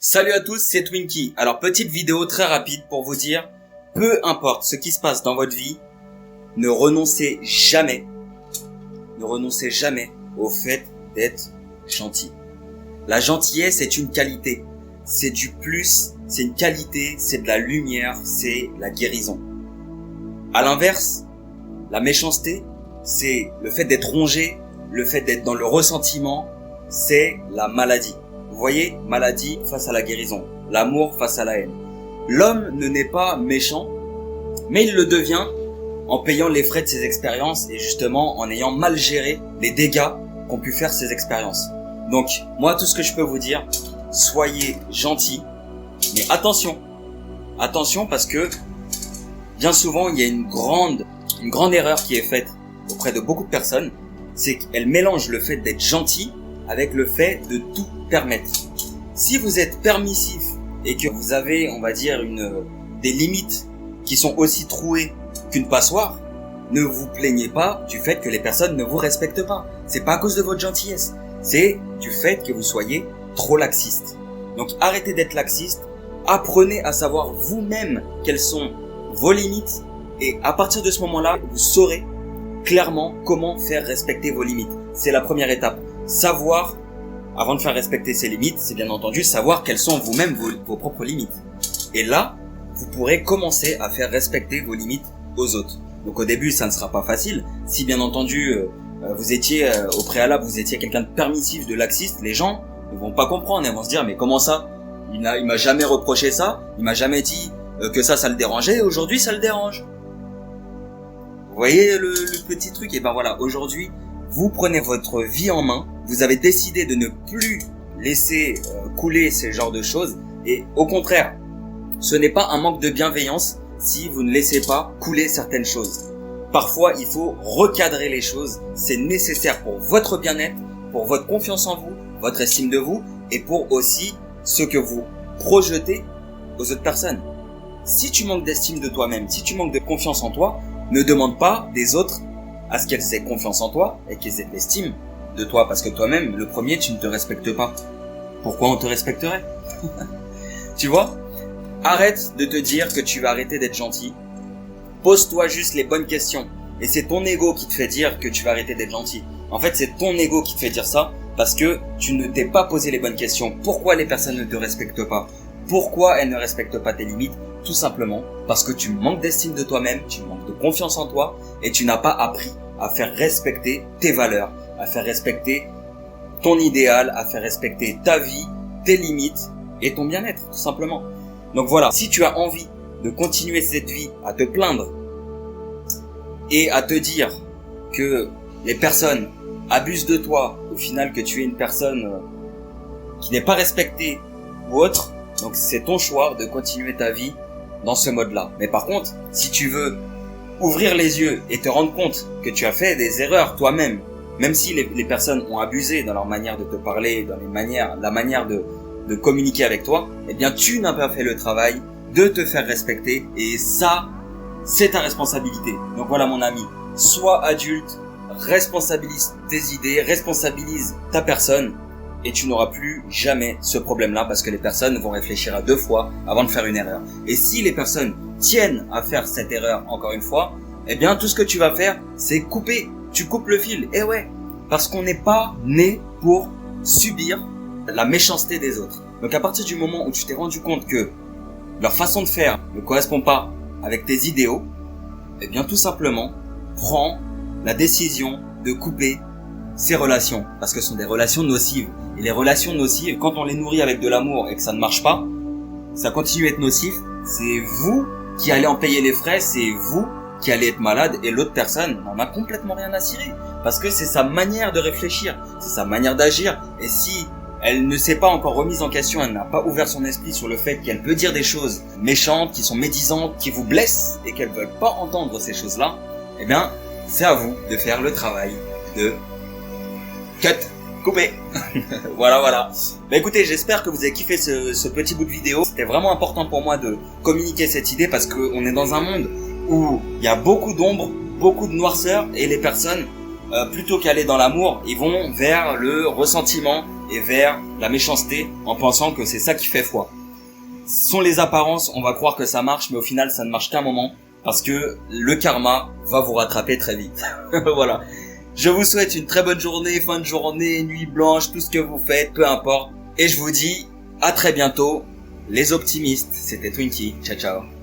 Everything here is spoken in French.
Salut à tous, c'est Twinkie. Alors petite vidéo très rapide pour vous dire, peu importe ce qui se passe dans votre vie, ne renoncez jamais au fait d'être gentil. La gentillesse est une qualité, c'est du plus, c'est une qualité, c'est de la lumière, c'est la guérison. À l'inverse, la méchanceté, c'est le fait d'être rongé, le fait d'être dans le ressentiment, c'est la maladie. Vous voyez, maladie face à la guérison, l'amour face à la haine. L'homme ne naît pas méchant, mais il le devient en payant les frais de ses expériences et justement en ayant mal géré les dégâts qu'ont pu faire ses expériences. Donc, moi, tout ce que je peux vous dire, soyez gentils, mais attention parce que bien souvent, il y a une grande erreur qui est faite auprès de beaucoup de personnes, c'est qu'elles mélangent le fait d'être gentil avec le fait de tout permettre. Si vous êtes permissif et que vous avez, on va dire, des limites qui sont aussi trouées qu'une passoire, ne vous plaignez pas du fait que les personnes ne vous respectent pas. C'est pas à cause de votre gentillesse, c'est du fait que vous soyez trop laxiste. Donc arrêtez d'être laxiste, apprenez à savoir vous-même quelles sont vos limites et à partir de ce moment-là, vous saurez clairement comment faire respecter vos limites. C'est la première étape. Savoir, avant de faire respecter ses limites, c'est bien entendu savoir quelles sont vous-même vos propres limites. Et là, vous pourrez commencer à faire respecter vos limites aux autres. Donc au début, ça ne sera pas facile. Si bien entendu, vous étiez au préalable, vous étiez quelqu'un de permissif, de laxiste, les gens ne vont pas comprendre et vont se dire mais comment ça ? Il m'a jamais reproché ça, il m'a jamais dit que ça le dérangeait et aujourd'hui ça le dérange. Vous voyez le petit truc ? Et ben voilà, aujourd'hui, vous prenez votre vie en main, vous avez décidé de ne plus laisser couler ce genre de choses et au contraire, ce n'est pas un manque de bienveillance si vous ne laissez pas couler certaines choses. Parfois, il faut recadrer les choses, c'est nécessaire pour votre bien-être, pour votre confiance en vous, votre estime de vous et pour aussi ce que vous projetez aux autres personnes. Si tu manques d'estime de toi-même, si tu manques de confiance en toi, ne demande pas des autres à ce qu'elles aient confiance en toi et qu'elles aient de l'estime de toi. Parce que toi-même, le premier, tu ne te respectes pas. Pourquoi on te respecterait ? Tu vois ? Arrête de te dire que tu vas arrêter d'être gentil. Pose-toi juste les bonnes questions. Et c'est ton ego qui te fait dire que tu vas arrêter d'être gentil. En fait, c'est ton ego qui te fait dire ça parce que tu ne t'es pas posé les bonnes questions. Pourquoi les personnes ne te respectent pas ? Pourquoi elles ne respectent pas tes limites ? Tout simplement parce que tu manques d'estime de toi-même, tu manques de confiance en toi et tu n'as pas appris à faire respecter tes valeurs, à faire respecter ton idéal, à faire respecter ta vie, tes limites et ton bien-être, tout simplement. Donc voilà, si tu as envie de continuer cette vie à te plaindre et à te dire que les personnes abusent de toi, au final que tu es une personne qui n'est pas respectée ou autre, donc c'est ton choix de continuer ta vie dans ce mode-là. Mais par contre, si tu veux ouvrir les yeux et te rendre compte que tu as fait des erreurs toi-même, même si les personnes ont abusé dans leur manière de te parler, dans la manière de communiquer avec toi, eh bien tu n'as pas fait le travail de te faire respecter et ça, c'est ta responsabilité. Donc voilà mon ami, sois adulte, responsabilise tes idées, responsabilise ta personne et tu n'auras plus jamais ce problème-là parce que les personnes vont réfléchir à 2 fois avant de faire une erreur. Et si les personnes tiennent à faire cette erreur encore une fois, eh bien tout ce que tu vas faire, c'est couper. Tu coupes le fil. Et ouais, parce qu'on n'est pas né pour subir la méchanceté des autres. Donc à partir du moment où tu t'es rendu compte que leur façon de faire ne correspond pas avec tes idéaux, eh bien tout simplement, prends la décision de couper ces relations, parce que ce sont des relations nocives. Et les relations nocives, quand on les nourrit avec de l'amour et que ça ne marche pas, ça continue à être nocif, c'est vous qui allez en payer les frais, c'est vous qui allez être malade et l'autre personne n'en a complètement rien à cirer. Parce que c'est sa manière de réfléchir, c'est sa manière d'agir. Et si elle ne s'est pas encore remise en question, elle n'a pas ouvert son esprit sur le fait qu'elle peut dire des choses méchantes, qui sont médisantes, qui vous blessent et qu'elle ne veut pas entendre ces choses-là, eh bien, c'est à vous de faire le travail de cut, couper. Voilà. Bah écoutez, j'espère que vous avez kiffé ce petit bout de vidéo. C'était vraiment important pour moi de communiquer cette idée parce qu'on est dans un monde où il y a beaucoup d'ombre, beaucoup de noirceur et les personnes, plutôt qu'aller dans l'amour, ils vont vers le ressentiment et vers la méchanceté en pensant que c'est ça qui fait foi. Ce sont les apparences, on va croire que ça marche, mais au final ça ne marche qu'un moment parce que le karma va vous rattraper très vite. Voilà. Je vous souhaite une très bonne journée, fin de journée, nuit blanche, tout ce que vous faites, peu importe. Et je vous dis à très bientôt. Les optimistes, c'était Twinkie. Ciao ciao.